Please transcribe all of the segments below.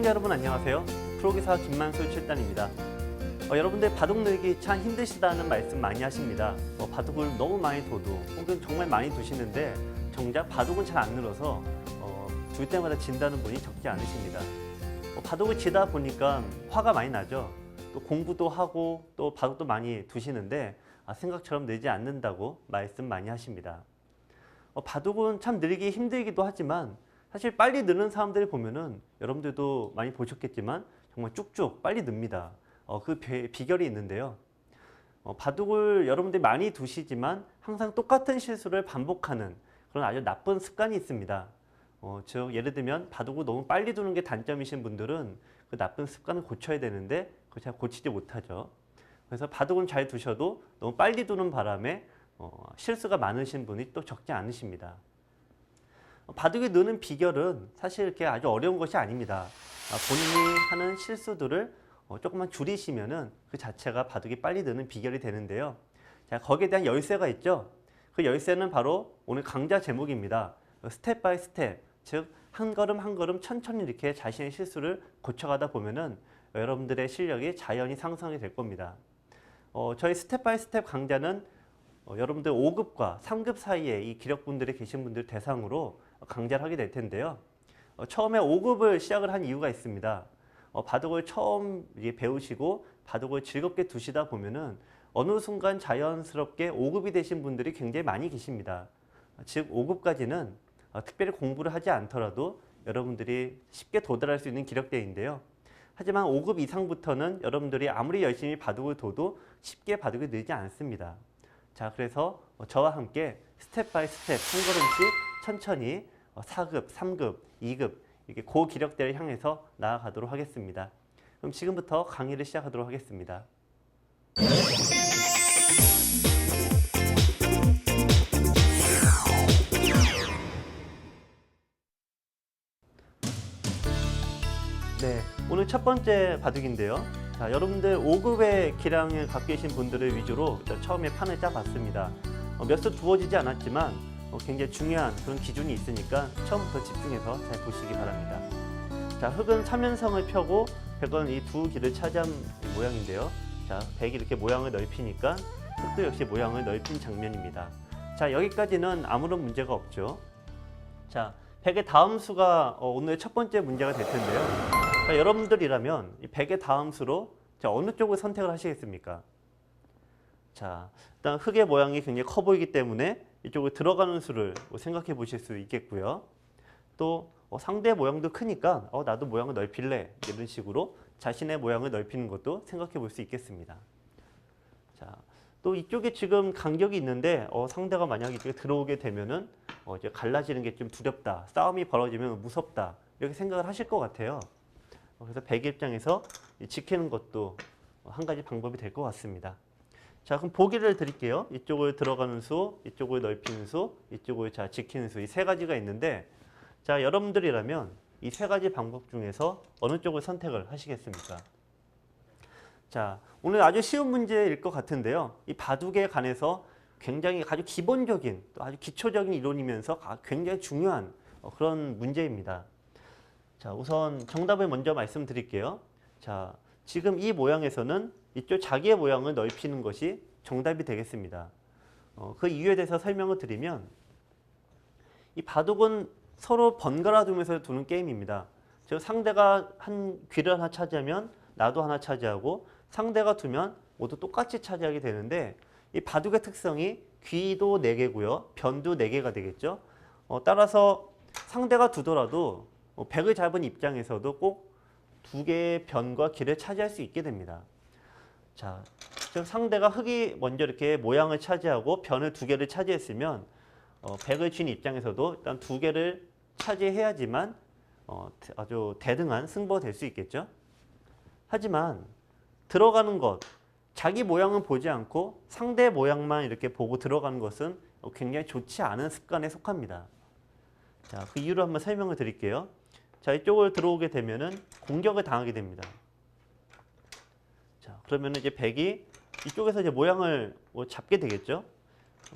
시청자 여러분 안녕하세요. 프로기사 김만솔 7단입니다. 여러분들 바둑 늘기 참 힘드시다는 말씀 많이 하십니다. 바둑을 너무 많이 둬도 혹은 정말 많이 두시는데 정작 바둑은 잘 안 늘어서 둘 때마다 진다는 분이 적지 않으십니다. 바둑을 치다 보니까 화가 많이 나죠. 또 공부도 하고 또 바둑도 많이 두시는데 생각처럼 늘지 않는다고 말씀 많이 하십니다. 바둑은 참 늘기 힘들기도 하지만 사실 빨리 느는 사람들을 보면은 여러분들도 많이 보셨겠지만 정말 쭉쭉 빨리 늡니다. 그 비결이 있는데요. 바둑을 여러분들이 많이 두시지만 항상 똑같은 실수를 반복하는 그런 아주 나쁜 습관이 있습니다. 즉 예를 들면 바둑을 너무 빨리 두는 게 단점이신 분들은 그 나쁜 습관을 고쳐야 되는데 그걸 잘 고치지 못하죠. 그래서 바둑은 잘 두셔도 너무 빨리 두는 바람에 실수가 많으신 분이 또 적지 않으십니다. 바둑이 느는 비결은 사실 이렇게 아주 어려운 것이 아닙니다. 본인이 하는 실수들을 조금만 줄이시면은 그 자체가 바둑이 빨리 느는 비결이 되는데요. 자, 거기에 대한 열쇠가 있죠. 그 열쇠는 바로 오늘 강좌 제목입니다. 스텝 바이 스텝, 즉 한 걸음 한 걸음 천천히 이렇게 자신의 실수를 고쳐가다 보면은 여러분들의 실력이 자연히 상승이 될 겁니다. 저희 스텝 바이 스텝 강좌는 여러분들 5급과 3급 사이에 이 기력분들이 계신 분들 대상으로 강좌를 하게 될 텐데요. 처음에 5급을 시작을 한 이유가 있습니다. 바둑을 처음 배우시고 바둑을 즐겁게 두시다 보면은 어느 순간 자연스럽게 5급이 되신 분들이 굉장히 많이 계십니다. 즉 5급까지는 특별히 공부를 하지 않더라도 여러분들이 쉽게 도달할 수 있는 기력대인데요. 하지만 5급 이상부터는 여러분들이 아무리 열심히 바둑을 둬도 쉽게 바둑이 늘지 않습니다. 자, 그래서 저와 함께 스텝 바이 스텝 한 걸음씩 천천히 4급, 3급, 2급 이렇게 고기력대를 향해서 나아가도록 하겠습니다. 그럼 지금부터 강의를 시작하도록 하겠습니다. 네, 오늘 첫 번째 바둑인데요. 자, 여러분들 5급의 기량을 갖고 계신 분들을 위주로 처음에 판을 짜봤습니다. 몇 수 두어지지 않았지만 굉장히 중요한 그런 기준이 있으니까 처음부터 집중해서 잘 보시기 바랍니다. 자, 흑은 3연성을 펴고 백은 이 두 길을 차지한 모양인데요. 자, 백이 이렇게 모양을 넓히니까 흑도 역시 모양을 넓힌 장면입니다. 자, 여기까지는 아무런 문제가 없죠. 자, 백의 다음 수가 오늘 첫 번째 문제가 될 텐데요. 자, 여러분들이라면 이 백의 다음 수로 어느 쪽을 선택을 하시겠습니까? 자, 일단 흑의 모양이 굉장히 커 보이기 때문에 이쪽으로 들어가는 수를 생각해 보실 수 있겠고요. 또 상대 모양도 크니까 나도 모양을 넓힐래 이런 식으로 자신의 모양을 넓히는 것도 생각해 볼 수 있겠습니다. 자, 또 이쪽에 지금 간격이 있는데 상대가 만약 이쪽에 들어오게 되면은 이제 갈라지는 게 좀 두렵다, 싸움이 벌어지면 무섭다 이렇게 생각을 하실 것 같아요. 그래서 백 입장에서 지키는 것도 한 가지 방법이 될 것 같습니다. 자, 그럼 보기를 드릴게요. 이쪽을 들어가는 수, 이쪽을 넓히는 수, 이쪽을 지키는 수, 이 세 가지가 있는데, 자, 여러분들이라면 이 세 가지 방법 중에서 어느 쪽을 선택을 하시겠습니까? 자, 오늘 아주 쉬운 문제일 것 같은데요. 이 바둑에 관해서 굉장히 아주 기본적인, 또 아주 기초적인 이론이면서 굉장히 중요한 그런 문제입니다. 자, 우선 정답을 먼저 말씀드릴게요. 자, 지금 이 모양에서는 이쪽 자기의 모양을 넓히는 것이 정답이 되겠습니다. 그 이유에 대해서 설명을 드리면 이 바둑은 서로 번갈아 두면서 두는 게임입니다. 즉 상대가 한 귀를 하나 차지하면 나도 하나 차지하고 상대가 두면 모두 똑같이 차지하게 되는데 이 바둑의 특성이 귀도 4개고요. 변도 4개가 되겠죠. 따라서 상대가 두더라도 백을 잡은 입장에서도 꼭 2개의 변과 귀를 차지할 수 있게 됩니다. 자, 즉 상대가 흑이 먼저 이렇게 모양을 차지하고 변을 2개를 차지했으면 백을 쥔 입장에서도 일단 2개를 차지해야지만 아주 대등한 승부가 될 수 있겠죠. 하지만 들어가는 것, 자기 모양은 보지 않고 상대 모양만 이렇게 보고 들어가는 것은 굉장히 좋지 않은 습관에 속합니다. 자, 그 이유를 한번 설명을 드릴게요. 자, 이쪽을 들어오게 되면은 공격을 당하게 됩니다. 자, 그러면 이제 백이 이쪽에서 이제 모양을 잡게 되겠죠.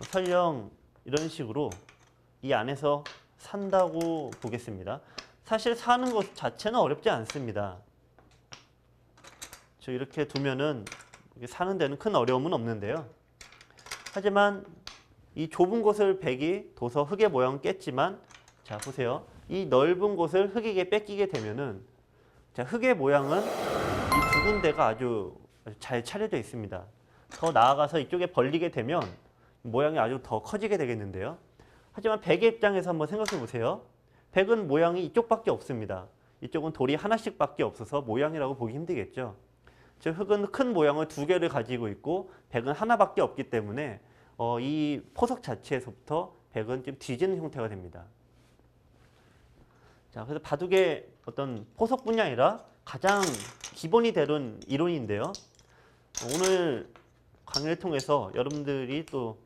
설령 이런 식으로 이 안에서 산다고 보겠습니다. 사실 사는 것 자체는 어렵지 않습니다. 이렇게 두면은 사는 데는 큰 어려움은 없는데요. 하지만 이 좁은 곳을 백이 둬서 흙의 모양은 깼지만, 자 보세요. 이 넓은 곳을 흙에게 뺏기게 되면은, 자 흙의 모양은 이 두 군데가 아주 잘 차려져 있습니다. 더 나아가서 이쪽에 벌리게 되면 모양이 아주 더 커지게 되겠는데요. 하지만 백의 입장에서 한번 생각해 보세요. 백은 모양이 이쪽밖에 없습니다. 이쪽은 돌이 하나씩밖에 없어서 모양이라고 보기 힘들겠죠. 즉 흙은 큰 모양을 두 개를 가지고 있고 백은 하나밖에 없기 때문에 이 포석 자체에서부터 백은 좀 뒤지는 형태가 됩니다. 자, 그래서 바둑의 어떤 포석뿐이 아니라 가장 기본이 되는 이론인데요. 오늘 강의를 통해서 여러분들이 또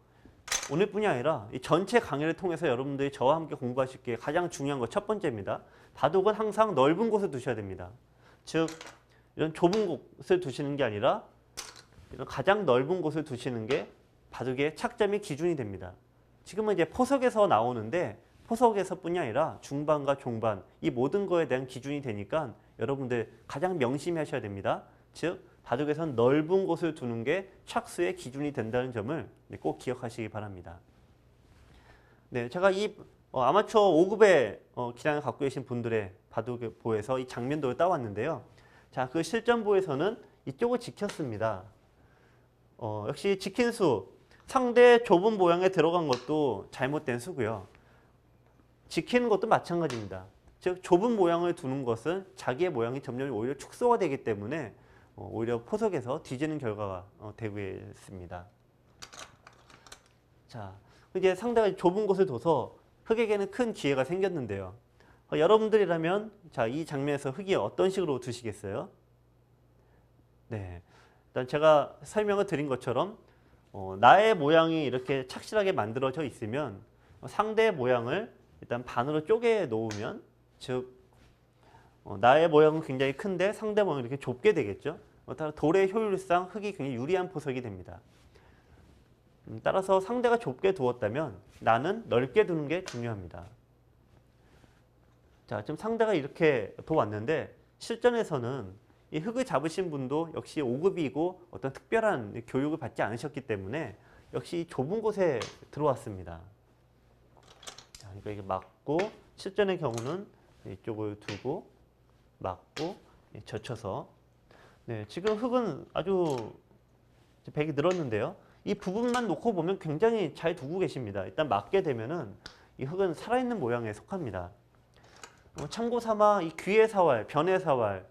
오늘뿐이 아니라 이 전체 강의를 통해서 여러분들이 저와 함께 공부하실 게 가장 중요한 것 첫 번째입니다. 바둑은 항상 넓은 곳에 두셔야 됩니다. 즉 이런 좁은 곳을 두시는 게 아니라 이런 가장 넓은 곳을 두시는 게 바둑의 착점의 기준이 됩니다. 지금은 이제 포석에서 나오는데 포석에서뿐이 아니라 중반과 종반 이 모든 거에 대한 기준이 되니까 여러분들 가장 명심히 하셔야 됩니다. 즉 바둑에선 넓은 곳을 두는 게 착수의 기준이 된다는 점을 꼭 기억하시기 바랍니다. 네, 제가 이 아마추어 5급의 기량을 갖고 계신 분들의 바둑보에서 이 장면도를 따왔는데요. 자, 그 실전보에서는 이쪽을 지켰습니다. 역시 지킨 수, 상대 좁은 모양에 들어간 것도 잘못된 수고요. 지키는 것도 마찬가지입니다. 즉 좁은 모양을 두는 것은 자기의 모양이 점점 오히려 축소가 되기 때문에 오히려 포석에서 뒤지는 결과가 되고 있습니다. 자, 이제 상대가 좁은 곳을 둬서 흙에게는 큰 기회가 생겼는데요. 여러분들이라면 자, 이 장면에서 흙이 어떤 식으로 두시겠어요? 네, 일단 제가 설명을 드린 것처럼 나의 모양이 이렇게 착실하게 만들어져 있으면 상대의 모양을 일단 반으로 쪼개 놓으면, 즉 나의 모양은 굉장히 큰데 상대 모양이 이렇게 좁게 되겠죠. 따라 돌의 효율상 흙이 굉장히 유리한 포석이 됩니다. 따라서 상대가 좁게 두었다면 나는 넓게 두는 게 중요합니다. 자, 지금 상대가 이렇게 둬왔는데 실전에서는 이 흙을 잡으신 분도 역시 5급이고 어떤 특별한 교육을 받지 않으셨기 때문에 역시 좁은 곳에 들어왔습니다. 자, 그러니까 이게 맞고 실전의 경우는 이쪽을 두고 맞고 젖혀서, 네, 지금 흙은 아주 백이 늘었는데요. 이 부분만 놓고 보면 굉장히 잘 두고 계십니다. 일단 맞게 되면은 이 흙은 살아있는 모양에 속합니다. 참고 삼아 이 귀의 사활, 변의 사활,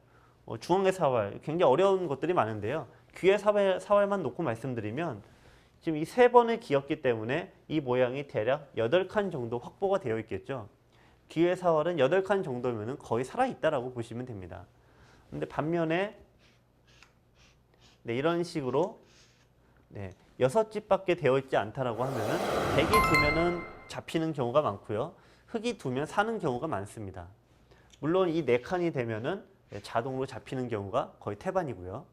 중앙의 사활 굉장히 어려운 것들이 많은데요. 귀의 사활만 놓고 말씀드리면 지금 이 세 번을 기었기 때문에 이 모양이 대략 8칸 정도 확보가 되어 있겠죠. 귀의 사활은 8칸 정도면 거의 살아있다라고 보시면 됩니다. 근데 반면에 네, 이런 식으로 네, 6집밖에 되어 있지 않다라고 하면은 백이 두면은 잡히는 경우가 많고요. 흙이 두면 사는 경우가 많습니다. 물론 이 4칸이 되면은 자동으로 잡히는 경우가 거의 태반이고요.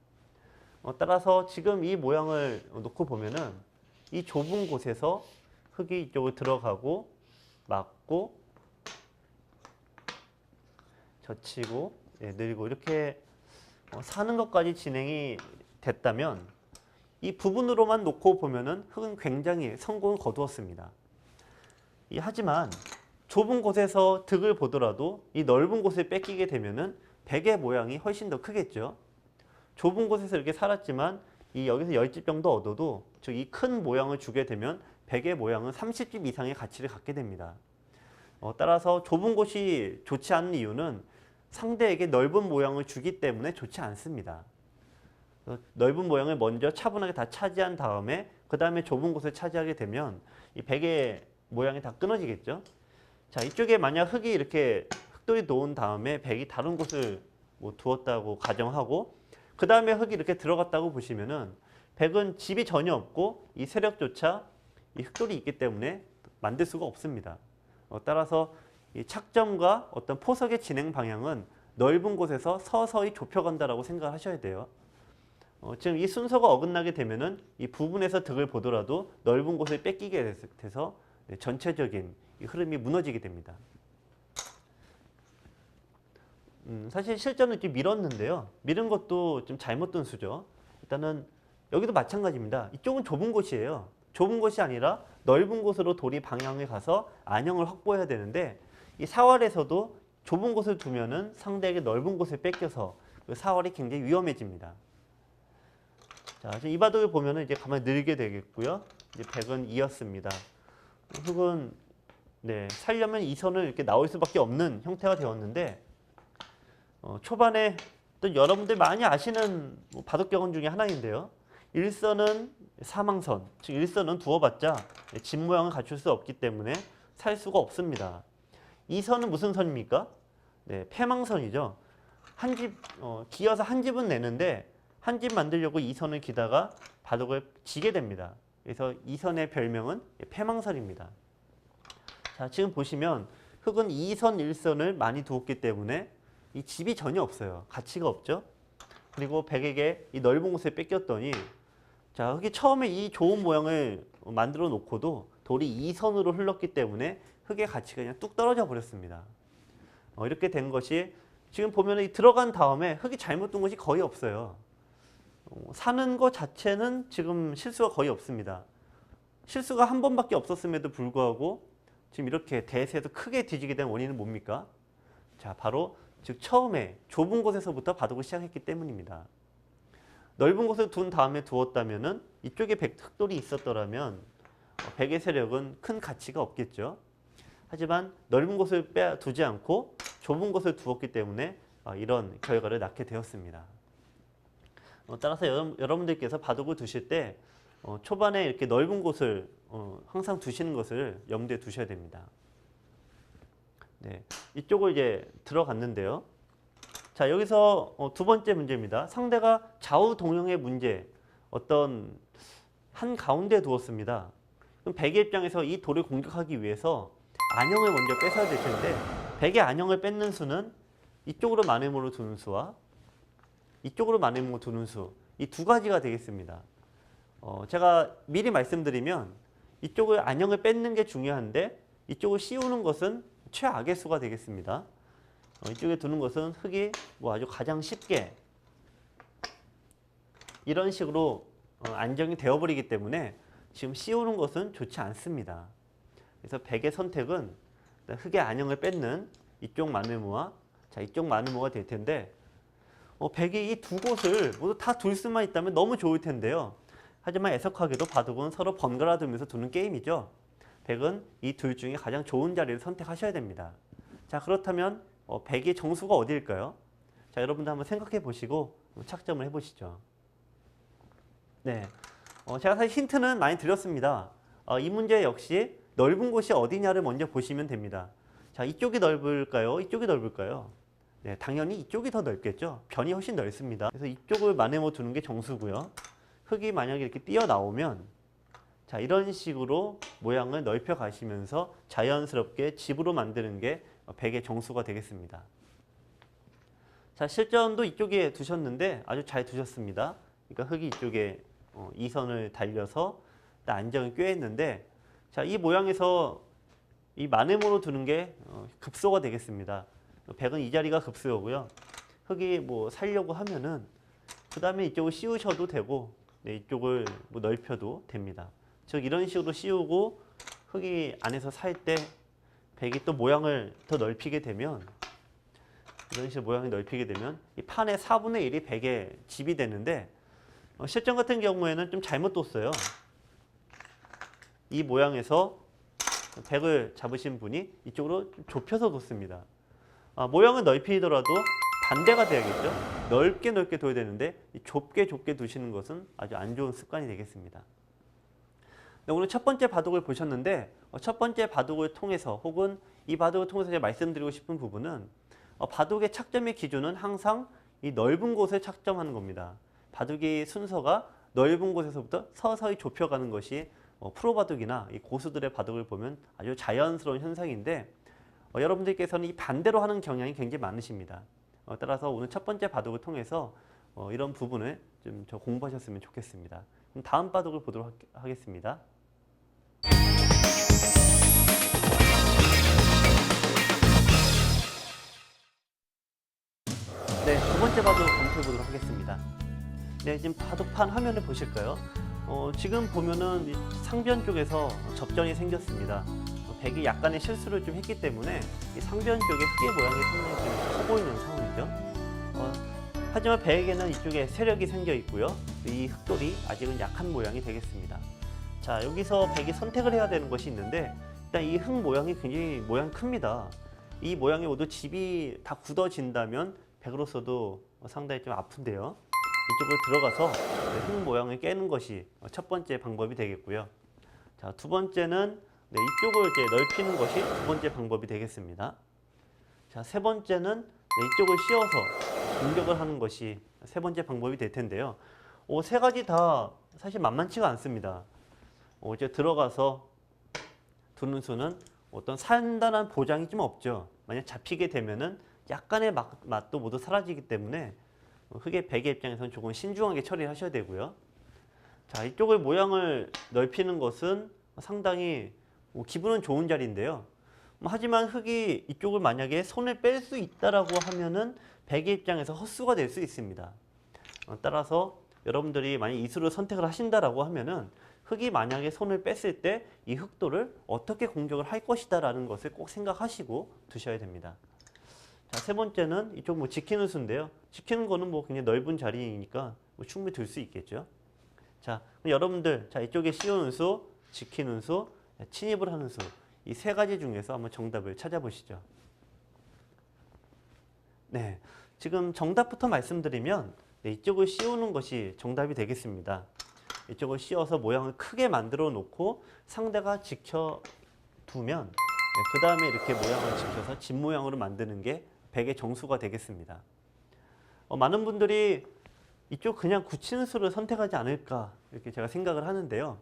따라서 지금 이 모양을 놓고 보면은 이 좁은 곳에서 흙이 이쪽으로 들어가고 막고 젖히고 늘고 이렇게 사는 것까지 진행이 됐다면 이 부분으로만 놓고 보면은 흙은 굉장히 성공을 거두었습니다. 하지만 좁은 곳에서 득을 보더라도 이 넓은 곳을 뺏기게 되면은 백의 모양이 훨씬 더 크겠죠. 좁은 곳에서 이렇게 살았지만 이 여기서 10집 정도 얻어도 즉 이 큰 모양을 주게 되면 백의 모양은 30집 이상의 가치를 갖게 됩니다. 따라서 좁은 곳이 좋지 않은 이유는 상대에게 넓은 모양을 주기 때문에 좋지 않습니다. 넓은 모양을 먼저 차분하게 다 차지한 다음에 그 다음에 좁은 곳을 차지하게 되면 이 백의 모양이 다 끊어지겠죠. 자, 이쪽에 만약 흙이 이렇게 흙돌이 놓은 다음에 백이 다른 곳을 두었다고 가정하고 그 다음에 흙이 이렇게 들어갔다고 보시면은 백은 집이 전혀 없고 이 세력조차 이 흙돌이 있기 때문에 만들 수가 없습니다. 따라서 이 착점과 어떤 포석의 진행 방향은 넓은 곳에서 서서히 좁혀간다라고 생각하셔야 돼요. 지금 이 순서가 어긋나게 되면은 이 부분에서 득을 보더라도 넓은 곳을 뺏기게 돼서 전체적인 이 흐름이 무너지게 됩니다. 사실 실전은 이렇게 밀었는데요. 밀은 것도 좀 잘못 둔 수죠. 일단은 여기도 마찬가지입니다. 이쪽은 좁은 곳이에요. 좁은 곳이 아니라 넓은 곳으로 돌이 방향을 가서 안형을 확보해야 되는데 이 사활에서도 좁은 곳을 두면은 상대에게 넓은 곳을 뺏겨서 그 사활이 굉장히 위험해집니다. 자, 지금 이 바둑을 보면은 이제 가만히 늘게 되겠고요. 이제 백은 2였습니다. 흑은 네, 살려면 2선을 이렇게 나올 수밖에 없는 형태가 되었는데 초반에 또 여러분들 많이 아시는 바둑 격언 중에 하나인데요. 1선은 사망선, 즉 1선은 두어봤자 집 모양을 갖출 수 없기 때문에 살 수가 없습니다. 2선은 무슨 선입니까? 네, 패망선이죠. 한 집, 기어서 한 집은 내는데 한 집 만들려고 2선을 기다가 바둑을 지게 됩니다. 그래서 2선의 별명은 패망선입니다. 자, 지금 보시면 흑은 2선, 1선을 많이 두었기 때문에 이 집이 전혀 없어요. 가치가 없죠. 그리고 백에게 이 넓은 곳을 뺏겼더니 자, 흑이 처음에 이 좋은 모양을 만들어 놓고도 돌이 2선으로 흘렀기 때문에 흑의 가치가 그냥 뚝 떨어져 버렸습니다. 이렇게 된 것이 지금 보면 이 들어간 다음에 흑이 잘못 둔 것이 거의 없어요. 사는 것 자체는 지금 실수가 거의 없습니다. 실수가 한 번밖에 없었음에도 불구하고 지금 이렇게 대세에서 크게 뒤지게 된 원인은 뭡니까? 자, 바로 즉 처음에 좁은 곳에서부터 바둑을 시작했기 때문입니다. 넓은 곳을 둔 다음에 두었다면은 이쪽에 흑돌이 있었더라면 백의 세력은 큰 가치가 없겠죠. 하지만 넓은 곳을 두지 않고 좁은 곳을 두었기 때문에 이런 결과를 낳게 되었습니다. 따라서 여러분들께서 바둑을 두실 때 초반에 이렇게 넓은 곳을 항상 두시는 것을 염두에 두셔야 됩니다. 네, 이쪽을 이제 들어갔는데요. 자, 여기서 두 번째 문제입니다. 상대가 좌우 동형의 문제, 어떤 한 가운데 두었습니다. 그럼 백의 입장에서 이 돌을 공격하기 위해서 안형을 먼저 뺏어야 될 텐데 백의 안형을 뺏는 수는 이쪽으로 마네모로 두는 수와 이쪽으로 마네모 두는 수, 이 두 가지가 되겠습니다. 제가 미리 말씀드리면 이쪽을 안형을 뺏는 게 중요한데 이쪽을 씌우는 것은 최악의 수가 되겠습니다. 이쪽에 두는 것은 흑이 아주 가장 쉽게 이런 식으로 안정이 되어버리기 때문에 지금 씌우는 것은 좋지 않습니다. 그래서 백의 선택은 흑의 안형을 뺏는 이쪽 마네모와 자, 이쪽 마네모가 될 텐데 백이 이 두 곳을 모두 다 둘 수만 있다면 너무 좋을 텐데요. 하지만 애석하게도 바둑은 서로 번갈아 두면서 두는 게임이죠. 백은 이 둘 중에 가장 좋은 자리를 선택하셔야 됩니다. 자, 그렇다면 백의 정수가 어디일까요? 자, 여러분들 한번 생각해 보시고 착점을 해보시죠. 네, 제가 사실 힌트는 많이 드렸습니다. 이 문제 역시 넓은 곳이 어디냐를 먼저 보시면 됩니다. 자, 이쪽이 넓을까요? 이쪽이 넓을까요? 네, 당연히 이쪽이 더 넓겠죠. 변이 훨씬 넓습니다. 그래서 이쪽을 마네모 두는 게 정수고요. 흑이 만약에 이렇게 뛰어나오면 자, 이런 식으로 모양을 넓혀 가시면서 자연스럽게 집으로 만드는 게 백의 정수가 되겠습니다. 자, 실전도 이쪽에 두셨는데 아주 잘 두셨습니다. 그러니까 흑이 이쪽에 2선을 달려서 안정을 꾀했는데 자, 이 모양에서 이 마네모로 두는 게 급소가 되겠습니다. 백은 이 자리가 급소고요. 흑이 살려고 하면은 그 다음에 이쪽을 씌우셔도 되고 네, 이쪽을 넓혀도 됩니다. 즉 이런 식으로 씌우고 흑이 안에서 살 때 백이 또 모양을 더 넓히게 되면 이런 식으로 모양이 넓히게 되면 이 판의 4분의 1이 백의 집이 되는데 실전 같은 경우에는 좀 잘못 뒀어요. 이 모양에서 백을 잡으신 분이 이쪽으로 좀 좁혀서 뒀습니다. 모양을 넓히더라도 반대가 돼야겠죠. 넓게 둬야 되는데 좁게 두시는 것은 아주 안 좋은 습관이 되겠습니다. 네, 오늘 첫 번째 바둑을 보셨는데 첫 번째 바둑을 통해서 혹은 이 바둑을 통해서 제가 말씀드리고 싶은 부분은 바둑의 착점의 기준은 항상 이 넓은 곳을 착점하는 겁니다. 바둑의 순서가 넓은 곳에서부터 서서히 좁혀가는 것이 프로 바둑이나 이 고수들의 바둑을 보면 아주 자연스러운 현상인데 여러분들께서는 이 반대로 하는 경향이 굉장히 많으십니다. 따라서 오늘 첫 번째 바둑을 통해서 이런 부분을 좀 공부하셨으면 좋겠습니다. 그럼 다음 바둑을 보도록 하겠습니다. 하겠습니다. 네, 지금 바둑판 화면을 보실까요? 지금 보면은 이 상변 쪽에서 접전이 생겼습니다. 백이 약간의 실수를 좀 했기 때문에 이 상변 쪽에 흑의 모양이 상당히 좀 커 보이는 상황이죠. 하지만 백에게는 이쪽에 세력이 생겨 있고요. 이 흑돌이 아직은 약한 모양이 되겠습니다. 자, 여기서 백이 선택을 해야 되는 것이 있는데, 일단 이 흑 모양이 굉장히 모양이 큽니다. 이 모양이 모두 집이 다 굳어진다면 백으로서도 상당히 좀 아픈데요. 이쪽으로 들어가서 흑 모양을 깨는 것이 첫 번째 방법이 되겠고요. 자, 두 번째는 이쪽을 이제 넓히는 것이 두 번째 방법이 되겠습니다. 자, 세 번째는 이쪽을 씌워서 공격을 하는 것이 세 번째 방법이 될 텐데요. 세 가지 다 사실 만만치가 않습니다. 이제 들어가서 두는 수는 어떤 단단한 보장이 좀 없죠. 만약 잡히게 되면은 약간의 맛도 모두 사라지기 때문에 흑의 백의 입장에서는 조금 신중하게 처리를 하셔야 되고요. 자, 이쪽을 모양을 넓히는 것은 상당히 기분은 좋은 자리인데요. 하지만 흑이 이쪽을 만약에 손을 뺄 수 있다라고 하면은 백의 입장에서 헛수가 될 수 있습니다. 따라서 여러분들이 만약 이 수를 선택을 하신다라고 하면은 흑이 만약에 손을 뺐을 때 이 흑돌을 어떻게 공격을 할 것이다라는 것을 꼭 생각하시고 두셔야 됩니다. 자, 세 번째는 이쪽 지키는 수인데요. 지키는 거는 굉장히 넓은 자리이니까 충분히 들 수 있겠죠. 자, 여러분들, 자, 이쪽에 씌우는 수, 지키는 수, 침입을 하는 수, 이 세 가지 중에서 한번 정답을 찾아보시죠. 네, 지금 정답부터 말씀드리면 이쪽을 씌우는 것이 정답이 되겠습니다. 이쪽을 씌워서 모양을 크게 만들어 놓고 상대가 지켜두면 그 다음에 이렇게 모양을 지켜서 집 모양으로 만드는 게 백의 정수가 되겠습니다. 많은 분들이 이쪽 그냥 굳히는 수를 선택하지 않을까 이렇게 제가 생각을 하는데요.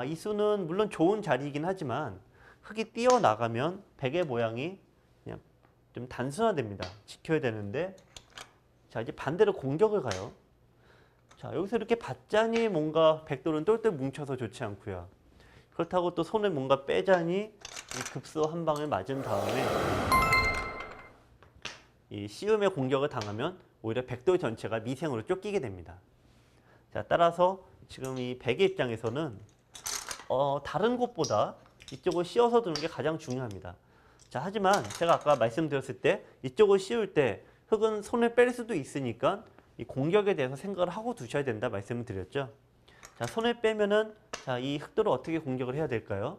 이 수는 물론 좋은 자리이긴 하지만 흑이 뛰어나가면 백의 모양이 그냥 좀 단순화됩니다. 지켜야 되는데, 자, 이제 반대로 공격을 가요. 자, 여기서 이렇게 받자니 뭔가 백돌은 똘똘 뭉쳐서 좋지 않고요. 그렇다고 또 손을 뭔가 빼자니 급소 한 방을 맞은 다음에 이 씨음의 공격을 당하면 오히려 백돌 전체가 미생으로 쫓기게 됩니다. 자, 따라서 지금 이 백의 입장에서는 다른 곳보다 이쪽을 씌워서 두는 게 가장 중요합니다. 자, 하지만 제가 아까 말씀드렸을 때 이쪽을 씌울 때 흑은 손을 뺄 수도 있으니까 이 공격에 대해서 생각을 하고 두셔야 된다 말씀을 드렸죠. 자, 손을 빼면은 자, 이 흑돌을 어떻게 공격을 해야 될까요?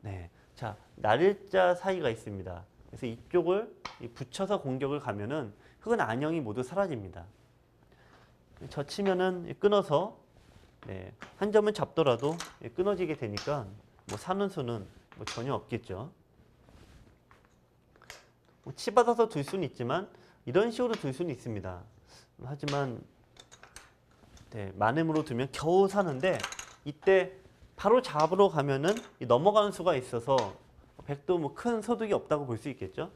네, 자, 날일자 사이가 있습니다. 그래서 이쪽을 붙여서 공격을 가면은 흑은 안형이 모두 사라집니다. 젖히면은 끊어서 한 점을 잡더라도 끊어지게 되니까 사는 수는 전혀 없겠죠. 치받아서 둘 수는 있지만 이런 식으로 둘 수는 있습니다. 하지만 만음으로 두면 겨우 사는데 이때 바로 잡으러 가면은 넘어가는 수가 있어서 백도 큰 소득이 없다고 볼 수 있겠죠.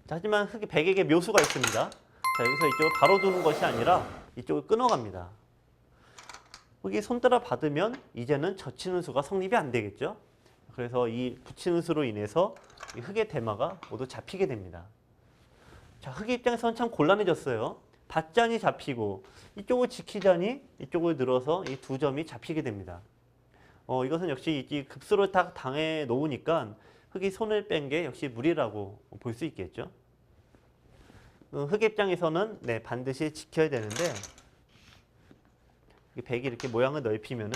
자, 하지만 흑이 백에게 묘수가 있습니다. 자, 여기서 이쪽을 바로 두는 것이 아니라 이쪽을 끊어갑니다. 흑이 손따라 받으면 이제는 젖히는 수가 성립이 안 되겠죠. 그래서 이 붙이는 수로 인해서 이 흑의 대마가 모두 잡히게 됩니다. 자, 흑의 입장에서는 참 곤란해졌어요. 받자니 잡히고 이쪽을 지키자니 이쪽을 늘어서 이 두 점이 잡히게 됩니다. 이것은 역시 이 급소를 딱 당해 놓으니까 흑이 손을 뺀 게 역시 무리라고 볼 수 있겠죠. 흑의 입장에서는 반드시 지켜야 되는데 백이 이렇게 모양을 넓히면은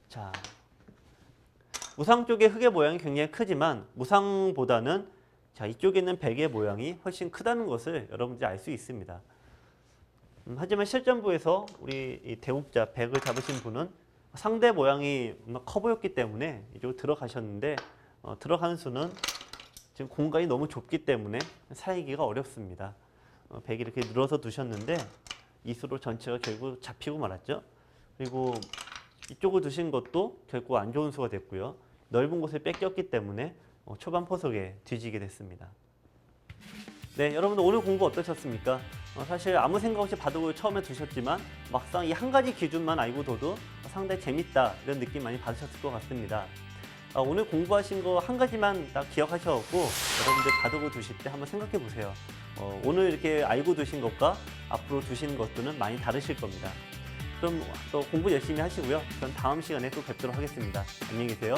자, 무상 쪽의 흑의 모양이 굉장히 크지만 무상보다는 자, 이쪽에 있는 백의 모양이 훨씬 크다는 것을 여러분들이 알 수 있습니다. 하지만 실전부에서 우리 이 대국자 백을 잡으신 분은 상대 모양이 커 보였기 때문에 이쪽으로 들어가셨는데 들어간 수는 지금 공간이 너무 좁기 때문에 살기가 어렵습니다. 백이 이렇게 늘어서 두셨는데 이 수로 전체가 결국 잡히고 말았죠. 그리고 이쪽을 두신 것도 결국 안 좋은 수가 됐고요. 넓은 곳을 뺏겼기 때문에 초반 포석에 뒤지게 됐습니다. 네, 여러분들 오늘 공부 어떠셨습니까? 사실 아무 생각 없이 바둑을 처음에 두셨지만 막상 이 한 가지 기준만 알고 둬도 상당히 재밌다 이런 느낌 많이 받으셨을 것 같습니다. 오늘 공부하신 거 한 가지만 딱 기억하셔갖고 여러분들 바둑을 두실 때 한번 생각해 보세요. 오늘 이렇게 알고 두신 것과 앞으로 두시는 것들은 많이 다르실 겁니다. 그럼 또 공부 열심히 하시고요. 전 다음 시간에 또 뵙도록 하겠습니다. 안녕히 계세요.